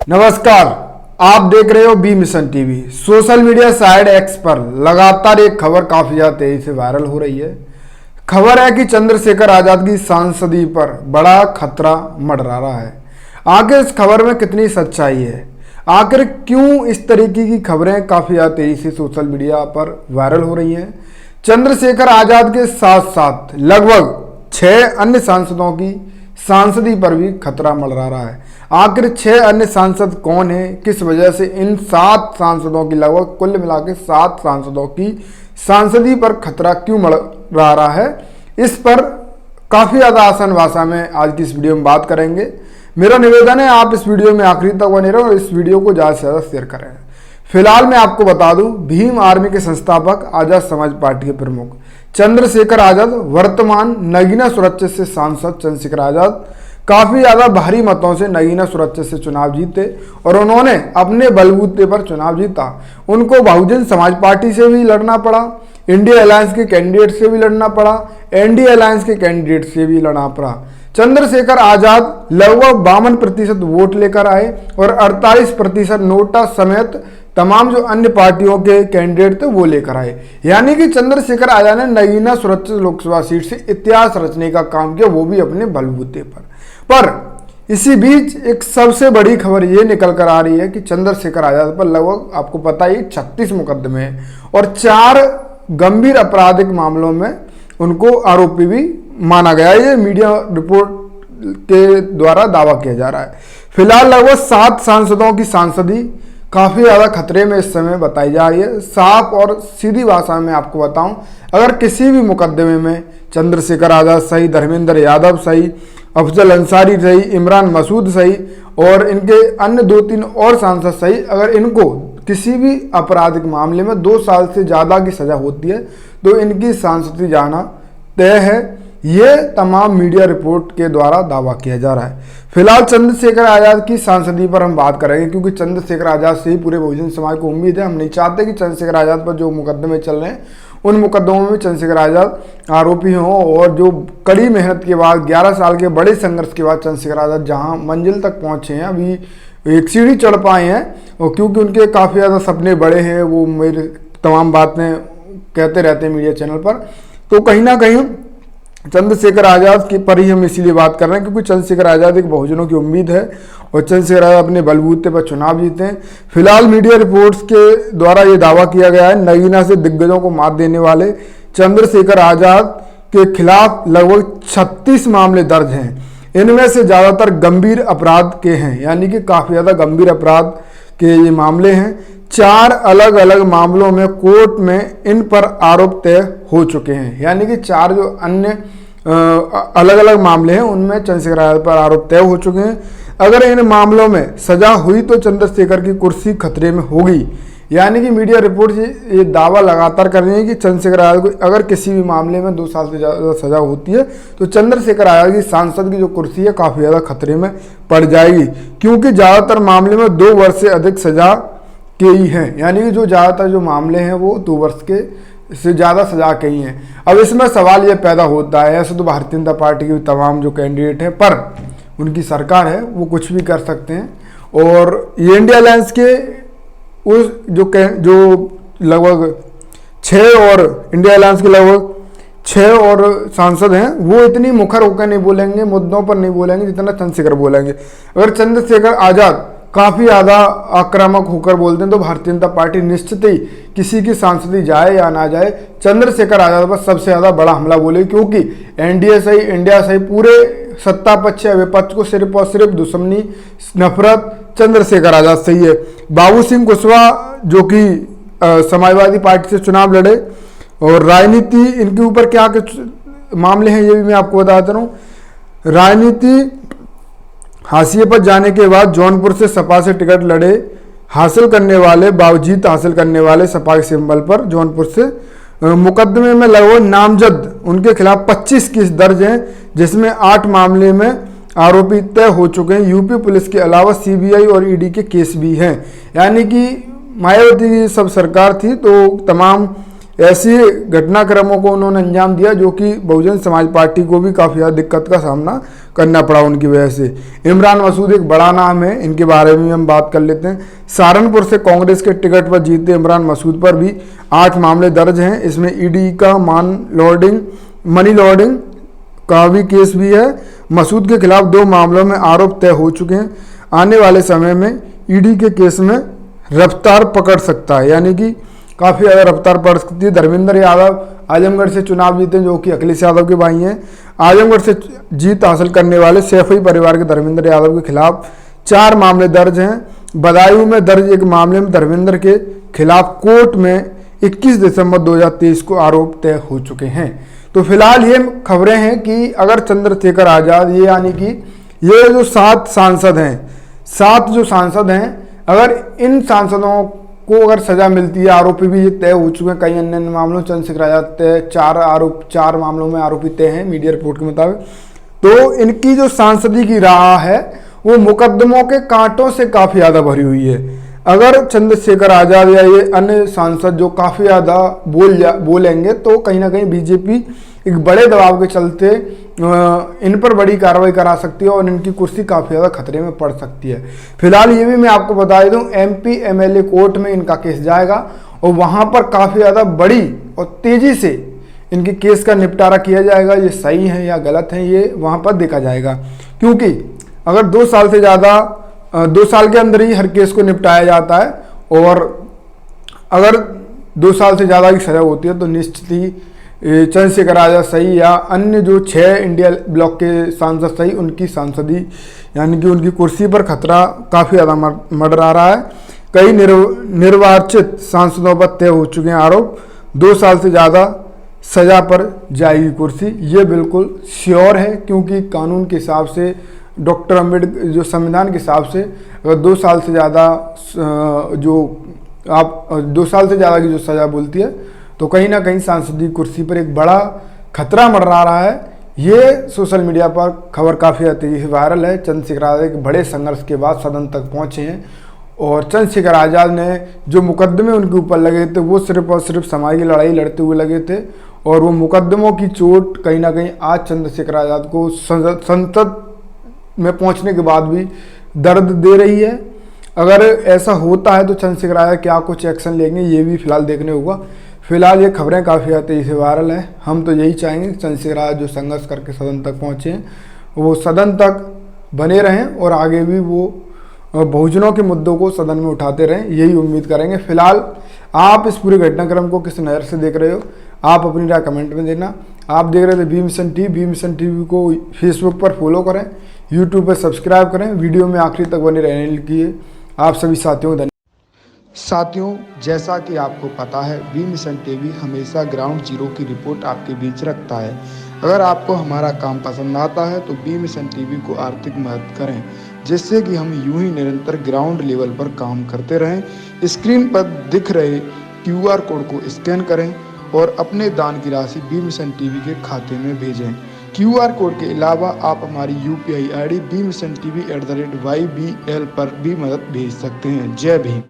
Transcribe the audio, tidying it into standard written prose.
नमस्कार, आप देख रहे हो B mission TV. Social media site X पर लगातार एक खबर काफी ज्यादा तेजी से वायरल हो रही है। खबर है कि चंद्रशेखर आजाद की सांसदी पर बड़ा खतरा मंडरा रहा है। आखिर इस खबर में कितनी सच्चाई है, आखिर क्यों इस तरीके की खबरें काफी ज्यादा तेजी से सोशल मीडिया पर वायरल हो रही हैं। चंद्रशेखर आजाद के साथ साथ लगभग 6 अन्य सांसदों की सांसदी पर भी खतरा मंडरा रहा है। आखिर 6 अन्य सांसद कौन है, किस वजह से इन 7 सांसदों की लगभग कुल मिला के 7 सांसदों की सांसदी पर खतरा क्यों मंडरा रहा है, इस पर काफी ज्यादा आसान भाषा में आज की इस वीडियो में बात करेंगे। मेरा निवेदन है आप इस वीडियो में आखिरी तक बने रहो और इस वीडियो को ज्यादा से ज्यादा शेयर करें। फिलहाल मैं आपको बता दूं, भीम आर्मी के संस्थापक, आजाद समाज पार्टी के प्रमुख चंद्रशेखर आजाद वर्तमान नगीना सुरक्षा से सांसद चंद्रशेखर आजाद काफी ज्यादा भारी मतों से नगीना सुरक्षा से चुनाव जीते और उन्होंने अपने बलबूते पर चुनाव जीता। उनको बहुजन समाज पार्टी से भी लड़ना पड़ा, इंडिया अलायंस के कैंडिडेट से भी लड़ना पड़ा, एनडीए अलायंस के कैंडिडेट से भी लड़ना पड़ा। चंद्रशेखर आजाद लगभग 52% वोट लेकर आए और 48% नोटा समेत तमाम जो अन्य पार्टियों के कैंडिडेट थे वो लेकर आए। यानी कि चंद्रशेखर आजाद ने नगीना सुरक्षित लोकसभा सीट से इतिहास रचने का काम किया, वो भी अपने बलबूते पर इसी बीच एक सबसे बड़ी खबर ये निकल कर आ रही है कि चंद्रशेखर आजाद पर लगभग आपको पता ही 36 मुकदमे हैं और 4 गंभीर आपराधिक मामलों में उनको आरोपी भी माना गया है। ये मीडिया रिपोर्ट के द्वारा दावा किया जा रहा है। फिलहाल लगभग 7 सांसदों की सांसदी काफी ज्यादा खतरे में इस समय बताई जा रही है। साफ और सीधी भाषा में आपको बताऊं, अगर किसी भी मुकदमे में चंद्रशेखर आजाद सही, धर्मेंद्र यादव सही, अफजल अंसारी सही, इमरान मसूद सही और इनके अन्य 2-3 और सांसद सही, अगर इनको किसी भी आपराधिक मामले में 2 साल से ज्यादा की सजा होती है तो इनकी सांसदी जाना तय है। ये तमाम मीडिया रिपोर्ट के द्वारा दावा किया जा रहा है। फिलहाल चंद्रशेखर आजाद की सांसदी पर हम बात करेंगे क्योंकि चंद्रशेखर आजाद से ही पूरे बहुजन समाज को उम्मीद है। हम नहीं चाहते कि चंद्रशेखर आजाद पर जो मुकदमे चल रहे हैं उन मुकदमों में चंद्रशेखर आजाद आरोपी हों और जो कड़ी मेहनत के बाद 11 साल के बड़े संघर्ष के बाद चंद्रशेखर आजाद जहाँ मंजिल तक पहुँचे हैं, अभी एक सीढ़ी चढ़ पाए हैं और क्योंकि उनके काफ़ी ज़्यादा सपने बड़े हैं, वो मेरे तमाम बातें कहते रहते हैं मीडिया चैनल पर, तो कहीं ना कहीं चंद्रशेखर आजाद की पर ही हम इसीलिए बात कर रहे हैं क्योंकि चंद्रशेखर आजाद एक बहुजनों की उम्मीद है और चंद्रशेखर आजाद अपने बलबूते पर चुनाव जीते हैं। फिलहाल मीडिया रिपोर्ट्स के द्वारा ये दावा किया गया है नगीना से दिग्गजों को मात देने वाले चंद्रशेखर आजाद के खिलाफ लगभग 36 मामले दर्ज हैं। इनमें से ज़्यादातर गंभीर अपराध के हैं, यानी कि काफ़ी ज़्यादा गंभीर अपराध के ये मामले हैं। 4 अलग अलग मामलों में कोर्ट में इन पर आरोप तय हो चुके हैं, यानी कि 4 जो अन्य अलग अलग मामले हैं उनमें चंद्रशेखर आजाद पर आरोप तय हो चुके हैं। अगर इन मामलों में सजा हुई तो चंद्रशेखर की कुर्सी खतरे में होगी। यानी कि मीडिया रिपोर्ट ये दावा लगातार कर रही है कि चंद्रशेखर आजाद को अगर किसी भी मामले में 2 साल से ज़्यादा सजा होती है तो चंद्रशेखर आजाद की सांसद की जो कुर्सी है काफ़ी ज़्यादा खतरे में पड़ जाएगी, क्योंकि ज़्यादातर मामले में 2 वर्ष से अधिक सजा के ही हैं। यानी कि जो ज़्यादातर जो मामले हैं वो 2 वर्ष के से ज़्यादा सजा के ही हैं। अब इसमें सवाल ये पैदा होता है, ऐसे तो भारतीय जनता पार्टी के तमाम जो कैंडिडेट हैं, पर उनकी सरकार है, वो कुछ भी कर सकते हैं और ये इंडिया अलायंस के उस जो लगभग 6 और इंडिया अलायंस के लगभग 6 और सांसद हैं, वो इतनी मुखर होकर नहीं बोलेंगे, मुद्दों पर नहीं बोलेंगे जितना चंद्रशेखर बोलेंगे। अगर चंद्रशेखर आजाद काफ़ी ज़्यादा आक्रामक होकर बोलते हैं तो भारतीय जनता पार्टी निश्चित ही किसी की सांसदी जाए या ना जाए चंद्रशेखर आजाद पर सबसे ज़्यादा बड़ा हमला बोले, क्योंकि एनडीए सही, इंडिया सही, पूरे सत्ता पक्ष या विपक्ष को सिर्फ और सिर्फ दुश्मनी, नफरत चंद्रशेखर आजाद सही है। बाबू सिंह कुशवाहा जो कि समाजवादी पार्टी से चुनाव लड़े और राजनीति इनके ऊपर क्या मामले हैं ये भी मैं आपको बताता हूँ। राजनीति हाशिए पर जाने के बाद जौनपुर से सपा से टिकट लड़े, हासिल करने वाले जीत हासिल करने वाले सपा के सिंबल पर जौनपुर से मुकदमे में लगभग नामजद उनके खिलाफ 25 केस दर्ज हैं, जिसमें 8 मामले में आरोपी तय हो चुके हैं। यूपी पुलिस के अलावा सीबीआई और ईडी के केस भी हैं। यानी कि मायावती की सब सरकार थी तो तमाम ऐसे घटनाक्रमों को उन्होंने अंजाम दिया जो कि बहुजन समाज पार्टी को भी काफ़ी ज़्यादा दिक्कत का सामना करना पड़ा उनकी वजह से। इमरान मसूद एक बड़ा नाम है, इनके बारे में हम बात कर लेते हैं। सहारनपुर से कांग्रेस के टिकट पर जीते इमरान मसूद पर भी 8 मामले दर्ज हैं। इसमें ईडी का मनी लॉन्ड्रिंग का भी केस भी है। मसूद के खिलाफ 2 मामलों में आरोप तय हो चुके हैं। आने वाले समय में ईडी के केस में रफ्तार पकड़ सकता है, यानी कि काफ़ी ज़्यादा रफ्तार पकड़ सकती है। धर्मेंद्र यादव आजमगढ़ से चुनाव जीते, जो कि अखिलेश यादव के भाई हैं। आजमगढ़ से जीत हासिल करने वाले सैफई परिवार के धर्मेंद्र यादव के खिलाफ 4 मामले दर्ज हैं। बदायूं में दर्ज एक मामले में धर्मेंद्र के खिलाफ कोर्ट में 21 दिसंबर 2023 को आरोप तय हो चुके हैं। तो फिलहाल ये खबरें हैं कि अगर चंद्रशेखर आज़ाद, ये यानी कि ये जो 7 सांसद हैं, अगर इन सांसदों को अगर सजा मिलती है, आरोपी भी ये तय हो चुके हैं कई अन्य मामलों, चंद्रशेखर आज़ाद 4 मामलों में आरोपी तय हैं मीडिया रिपोर्ट के मुताबिक। तो इनकी जो सांसदी की राह है वो मुकदमों के कांटों से काफ़ी ज़्यादा भरी हुई है। अगर चंद्रशेखर आज़ाद या ये अन्य सांसद जो काफ़ी ज़्यादा बोलेंगे तो कहीं ना कहीं बीजेपी एक बड़े दबाव के चलते इन पर बड़ी कार्रवाई करा सकती है और इनकी कुर्सी काफ़ी ज़्यादा खतरे में पड़ सकती है। फिलहाल ये भी मैं आपको बता दूं, MP MLA कोर्ट में इनका केस जाएगा और वहाँ पर काफ़ी ज़्यादा बड़ी और तेज़ी से इनके केस का निपटारा किया जाएगा। ये सही है या गलत है, ये वहाँ पर देखा जाएगा, क्योंकि अगर 2 साल से ज़्यादा 2 साल के अंदर ही हर केस को निपटाया जाता है और अगर 2 साल से ज़्यादा की सज़ा होती है तो निश्चित ही चंद्रशेखर आज़ाद सही या अन्य जो 6 इंडिया ब्लॉक के सांसद सही, उनकी सांसदी यानी कि उनकी कुर्सी पर खतरा काफ़ी ज़्यादा मंडरा रहा है। कई निर्वाचित सांसदों पर तय हो चुके हैं आरोप। 2 साल से ज़्यादा सज़ा पर जाएगी कुर्सी, ये बिल्कुल श्योर है, क्योंकि कानून के हिसाब से, डॉक्टर अम्बेडकर जो संविधान के हिसाब से अगर 2 साल से ज़्यादा की जो सज़ा बोलती है तो कहीं ना कहीं सांसदी कुर्सी पर एक बड़ा खतरा मंडरा रहा है। ये सोशल मीडिया पर खबर काफ़ी तेज़ी से वायरल है। चंद्रशेखर आज़ाद एक बड़े संघर्ष के बाद सदन तक पहुँचे हैं और चंद्रशेखर आज़ाद ने जो मुकदमे उनके ऊपर लगे थे वो सिर्फ और सिर्फ समाज की लड़ाई लड़ते हुए लगे थे और वो मुकदमों की चोट कहीं ना कहीं आज चंद्रशेखर आज़ाद को संसद में पहुँचने के बाद भी दर्द दे रही है। अगर ऐसा होता है तो चंद्रशेखर आज़ाद क्या कुछ एक्शन लेंगे, ये भी फिलहाल देखने होगा। फिलहाल ये खबरें काफ़ी तेज़ी से वायरल है। हम तो यही चाहेंगे कि चंद्रशेखर आज़ाद जो संघर्ष करके सदन तक पहुँचे हैं वो सदन तक बने रहें और आगे भी वो बहुजनों के मुद्दों को सदन में उठाते रहें, यही उम्मीद करेंगे। फिलहाल आप इस पूरे घटनाक्रम को किस नज़र से देख रहे हो, आप अपनी राय कमेंट में देना। आप देख रहे थे बी मिशन टीवी को फेसबुक पर फॉलो करें, यूट्यूब पर सब्सक्राइब करें, वीडियो में आखिरी तक बने रहने के लिए आप सभी साथियों को धन्यवाद। साथियों, जैसा कि आपको पता है, बी मिशन टीवी हमेशा ग्राउंड जीरो की रिपोर्ट आपके बीच रखता है। अगर आपको हमारा काम पसंद आता है तो बी मिशन टीवी को आर्थिक मदद करें, जिससे कि हम यूं ही निरंतर ग्राउंड लेवल पर काम करते रहें। स्क्रीन पर दिख रहे QR कोड को स्कैन करें और अपने दान की राशि बी मिशन टीवी के खाते में भेजें। QR कोड के अलावा आप हमारी UPI ID bmissiontv@ybl पर भी मदद भेज सकते हैं। जय भीम।